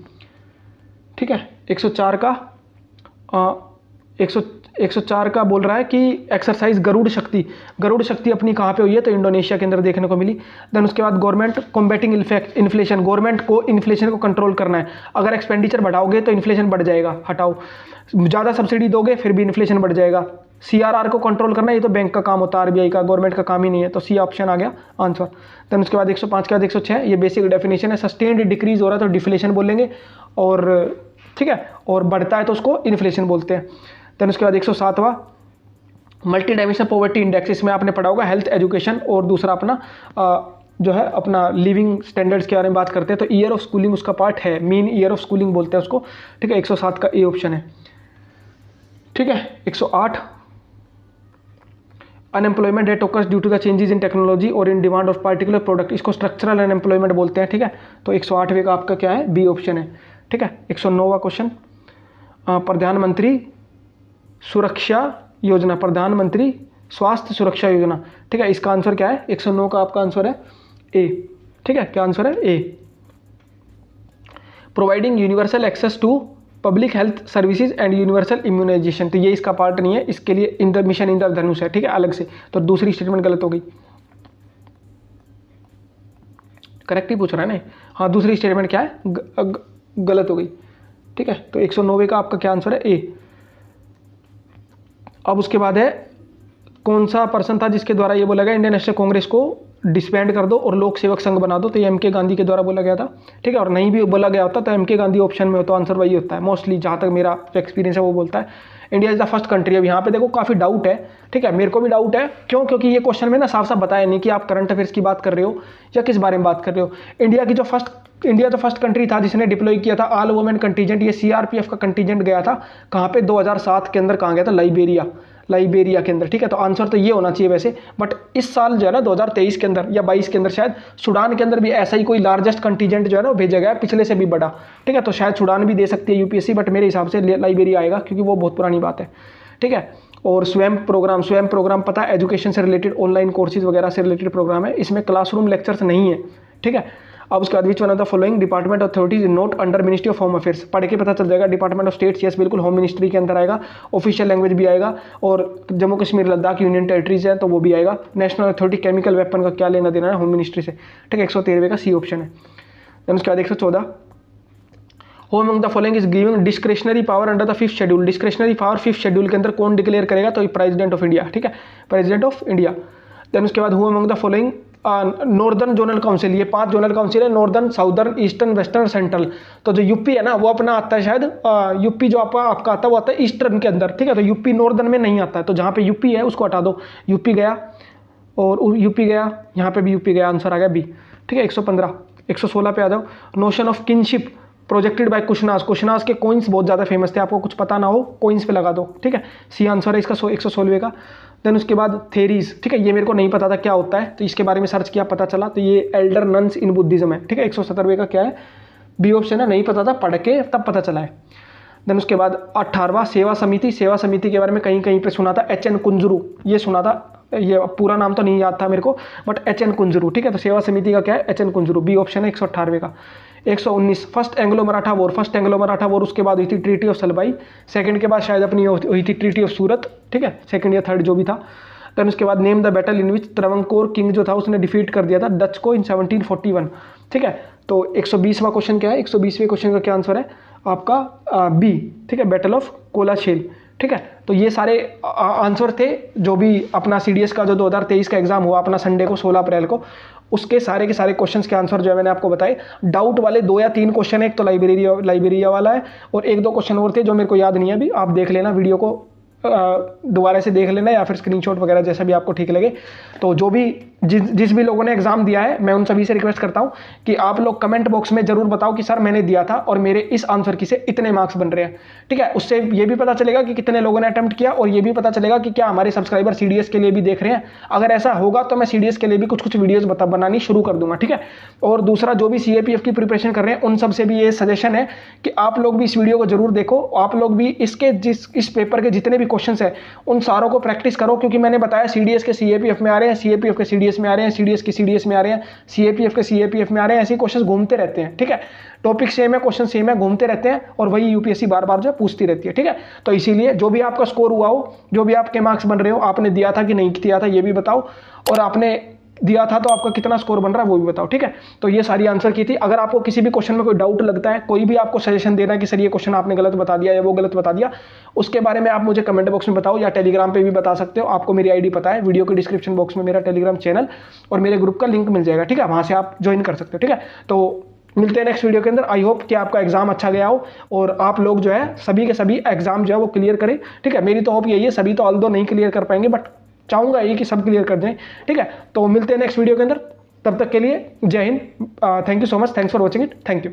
ठीक है। 104 का 104 का बोल रहा है कि एक्सरसाइज गरुड़ शक्ति अपनी कहाँ पे हुई है, तो इंडोनेशिया के अंदर देखने को मिली। देन उसके बाद गवर्नमेंट कॉम्बैटिंग इन्फ्लेशन, गवर्नमेंट को इन्फ्लेशन को कंट्रोल करना है। अगर एक्सपेंडिचर बढ़ाओगे तो इन्फ्लेशन बढ़ जाएगा, हटाओ, ज़्यादा सब्सिडी दोगे फिर भी इन्फ्लेशन बढ़ जाएगा। CRR को कंट्रोल करना, ये तो बैंक का काम होता है, RBI का, गवर्नमेंट का काम ही नहीं है। तो सी ऑप्शन आ गया आंसर। देन उसके बाद 105 के बाद 106, ये बेसिक डेफिनेशन है, सस्टेन्ड डिक्रीज हो रहा है तो डिफ्लेशन बोलेंगे, और ठीक है, और बढ़ता है तो उसको इन्फ्लेशन बोलते हैं। देन उसके बाद 107वां मल्टी डायमेंशनल पॉवर्टी इंडेक्स, इसमें आपने पढ़ा होगा हेल्थ एजुकेशन, और दूसरा अपना जो है अपना लिविंग स्टैंडर्ड्स के बारे में बात करते हैं। तो ईयर ऑफ स्कूलिंग उसका पार्ट है, मीन ईयर ऑफ स्कूलिंग बोलते हैं उसको, ठीक है। 107 का ए ऑप्शन है, ठीक है। 108 unemployment that occurs due to the changes in technology और in demand of particular product, इसको स्ट्रक्चरल अनएम्प्लॉयमेंट बोलते हैं, ठीक है। तो 108वें का आपका क्या है, बी ऑप्शन है, ठीक है। 109वां क्वेश्चन प्रधानमंत्री सुरक्षा योजना, प्रधानमंत्री स्वास्थ्य सुरक्षा योजना, ठीक है, इसका आंसर क्या है, 109 का आपका आंसर है ए, ठीक है, क्या आंसर है? A. Providing universal access to public health services and universal immunisation, तो ये इसका पार्ट नहीं है, इसके लिए इंद्र मिशन इंद्रधनुष है, ठीक है, अलग से। तो दूसरी स्टेटमेंट गलत हो गई। करेक्ट ही पूछ रहा है ना? हाँ, दूसरी स्टेटमेंट क्या है? गलत हो गई, ठीक है। तो 190 का आपका क्या आंसर है? ए। अब उसके बाद है कौन सा पर्सन था जिसके द्वारा ये बोला गया इंडियन नेशनल कांग्रेस को डिसबैंड कर दो और लोक सेवक संघ बना दो? तो ये एम.के. गांधी के द्वारा बोला गया था, ठीक है। और नहीं भी बोला गया होता तो एम.के. गांधी ऑप्शन में हो तो आंसर वही होता है मोस्टली, जहाँ तक मेरा जो एक्सपीरियंस है वो बोलता है। India is the first country. अब यहाँ पे देखो काफ़ी डाउट है, ठीक है, मेरे को भी डाउट है। क्यों? क्योंकि ये क्वेश्चन में ना साफ साफ बताया नहीं कि आप करंट अफेयर्स की बात कर रहे हो या किस बारे में बात कर रहे हो। इंडिया तो फर्स्ट कंट्री था जिसने डिप्लॉय किया था ऑल वुमेन कंटीजेंट। ये सीआरपीएफ का कंटीजेंट गया था कहाँ पे? 2007 के अंदर। कहाँ गया था? लाइबेरिया के अंदर, ठीक है। तो आंसर तो ये होना चाहिए वैसे, बट इस साल जो है ना 2023 के अंदर या 22 के अंदर शायद सूडान के अंदर भी ऐसा ही कोई लार्जेस्ट कंटीजेंट जो है ना वो भेजा गया है, पिछले से भी बड़ा, ठीक है। तो शायद सूडान भी दे सकती है यूपीएससी, बट मेरे हिसाब से लाइबेरिया आएगा क्योंकि वो बहुत पुरानी बात है, ठीक है। और स्वयं प्रोग्राम पता है, एजुकेशन से रिलेटेड ऑनलाइन कोर्सेज वगैरह से रिलेटेड प्रोग्राम है, इसमें क्लासरूम लेक्चर्स नहीं है, ठीक है। अब उसके बाद which one of the following department authorities note under ministry of home affairs? पढ़ के पता चल जाएगा। डिपार्टमेंट ऑफ स्टेट्स, यस बिल्कुल, होम मिनिस्ट्री के अंदर आएगा। ऑफिशियल लैंग्वेज भी आएगा, और जम्मू कश्मीर लद्दाख यूनियन टेरिटरीज है तो वो भी आएगा। नेशनल अथॉरिटी केमिकल वेपन का क्या लेना देना है? होम मिनिस्ट्री से, ठीक है। 113 का सी ऑप्शन है। देन उसके बाद 114 who among the following is giving discretionary power under the 5th schedule? Discretionary power 5th schedule के अंदर कौन डिक्लेयर करेगा? तो प्रेसिडेंट ऑफ इंडिया, ठीक है, प्रेसिडेंट ऑफ इंडिया। देन उसके बाद who among the following northern zonal council? ये 5 जोनल काउंसिल है, northern, southern, eastern, western, central. तो जो यूपी है ना वो अपना आता है शायद, यूपी जो आपका आता है वो आता है ईस्टर्न के अंदर, ठीक है। तो यूपी नॉर्दर्न में नहीं आता है, तो जहाँ पे यूपी है उसको हटा दो। यूपी गया और यूपी गया, यहाँ पे भी यूपी गया, आंसर आ गया बी, ठीक है। 115 116 पे आ जाओ। Notion of kinship projected by Kushanas के कोइंस बहुत ज़्यादा फेमस थे, आपको कुछ पता ना हो कोइंस पे लगा दो, ठीक है। सी आंसर है इसका 116 का। देन उसके बाद थेरीज, ठीक है, ये मेरे को नहीं पता था क्या होता है, तो इसके बारे में सर्च किया, पता चला तो ये एल्डर नन्स इन बुद्धिज्म है, ठीक है। 117 का क्या है? बी ऑप्शन है, नहीं पता था, पढ़ के तब पता चला है। देन उसके बाद 18वां सेवा समिति के बारे में कहीं कहीं पे सुना था एच.एन. कुंजरू, ये सुना था, ये पूरा नाम तो नहीं याद था मेरे को, बट एच.एन. कुंजरू, ठीक है। तो सेवा समिति का क्या है? एच.एन. कुंजरू, बी ऑप्शन है 118 का। 119 फर्स्ट एंग्लो मराठा वॉर, उसके बाद हुई थी ट्रीटी ऑफ सलबाई। सेकंड के बाद शायद अपनी हुई थी ट्रीटी ऑफ सूरत, ठीक है, सेकंड या थर्ड जो भी था। देन उसके बाद name the battle in which Travancore king जो था उसने डिफीट कर दिया था डच को इन 1741, ठीक है। तो 120वां क्वेश्चन क्या है? 120वें क्वेश्चन का क्या आंसर है आपका? बी, ठीक है, बैटल ऑफ कोलाशेल, ठीक है। तो ये सारे आंसर थे जो भी अपना सीडीएस का जो 2023 का एग्जाम हुआ अपना संडे को 16 अप्रैल को, उसके सारे के सारे क्वेश्चंस के आंसर जो है मैंने आपको बताए। डाउट वाले 2 या 3 क्वेश्चन है, एक तो लाइब्रेरिया वाला है और 1-2 क्वेश्चन और थे जो मेरे को याद नहीं है अभी, आप देख लेना वीडियो को, दोबारा से देख लेना या फिर स्क्रीनशॉट वगैरह जैसा भी आपको ठीक लगे। तो जो भी जिस भी लोगों ने एग्जाम दिया है मैं उन सभी से रिक्वेस्ट करता हूं कि आप लोग कमेंट बॉक्स में जरूर बताओ कि सर मैंने दिया था और मेरे इस आंसर की से इतने मार्क्स बन रहे हैं, ठीक है। उससे ये भी पता चलेगा कि कितने लोगों ने अटेम्प्ट किया और ये भी पता चलेगा कि क्या हमारे सब्सक्राइबर सीडीएस के लिए भी देख रहे हैं। अगर ऐसा होगा तो मैं सीडीएस के लिए भी कुछ वीडियोज बनानी शुरू कर दूंगा, ठीक है। और दूसरा जो भी सीएपीएफ की प्रिपरेशन कर रहे हैं उन सबसे भी ये सजेशन है कि आप लोग भी इस वीडियो को जरूर देखो, आप लोग भी इस पेपर के जितने भी क्वेश्चन है उन सारों को प्रैक्टिस करो, क्योंकि मैंने बताया सीडीएस के सीएपीएफ में आ रहे हैं, सीएपीएफ के सीडीएस में आ रहे हैं, सीडीएस के सीडीएस में आ रहे हैं, सीएपीएफ के सीएपीएफ में आ रहे हैं। ऐसे क्वेश्चन घूमते रहते हैं, ठीक है। टॉपिक सेम है, क्वेश्चन सेम है, घूमते रहते हैं और वही यूपीएससी बार बार जो पूछती रहती है, ठीक है। तो इसीलिए जो भी आपका स्कोर हुआ हो, जो भी आपके मार्क्स बन रहे हो, आपने दिया था कि नहीं दिया था ये भी बताओ, और आपने दिया था तो आपका कितना स्कोर बन रहा है वो भी बताओ, ठीक है। तो ये सारी आंसर की थी। अगर आपको किसी भी क्वेश्चन में कोई डाउट लगता है, कोई भी आपको सजेशन देना है कि सर ये क्वेश्चन आपने गलत बता दिया या वो गलत बता दिया, उसके बारे में आप मुझे कमेंट बॉक्स में बताओ या टेलीग्राम पे भी बता सकते हो। आपको मेरी आईडी पता है, वीडियो के डिस्क्रिप्शन बॉक्स में मेरा टेलीग्राम चैनल और मेरे ग्रुप का लिंक मिल जाएगा, ठीक है, वहां से आप ज्वाइन कर सकते हो, ठीक है। तो मिलते हैं नेक्स्ट वीडियो के अंदर। आई होप कि आपका एग्जाम अच्छा गया हो और आप लोग जो है सभी के सभी एग्जाम जो है वो क्लियर करें, ठीक है। मेरी तो होप यही है, सभी तो ऑल्दो नहीं क्लियर कर पाएंगे बट चाहूंगा ये कि सब क्लियर कर दें, ठीक है। तो मिलते हैं नेक्स्ट वीडियो के अंदर, तब तक के लिए जय Hind, thank you so much, thanks for watching it, thank you.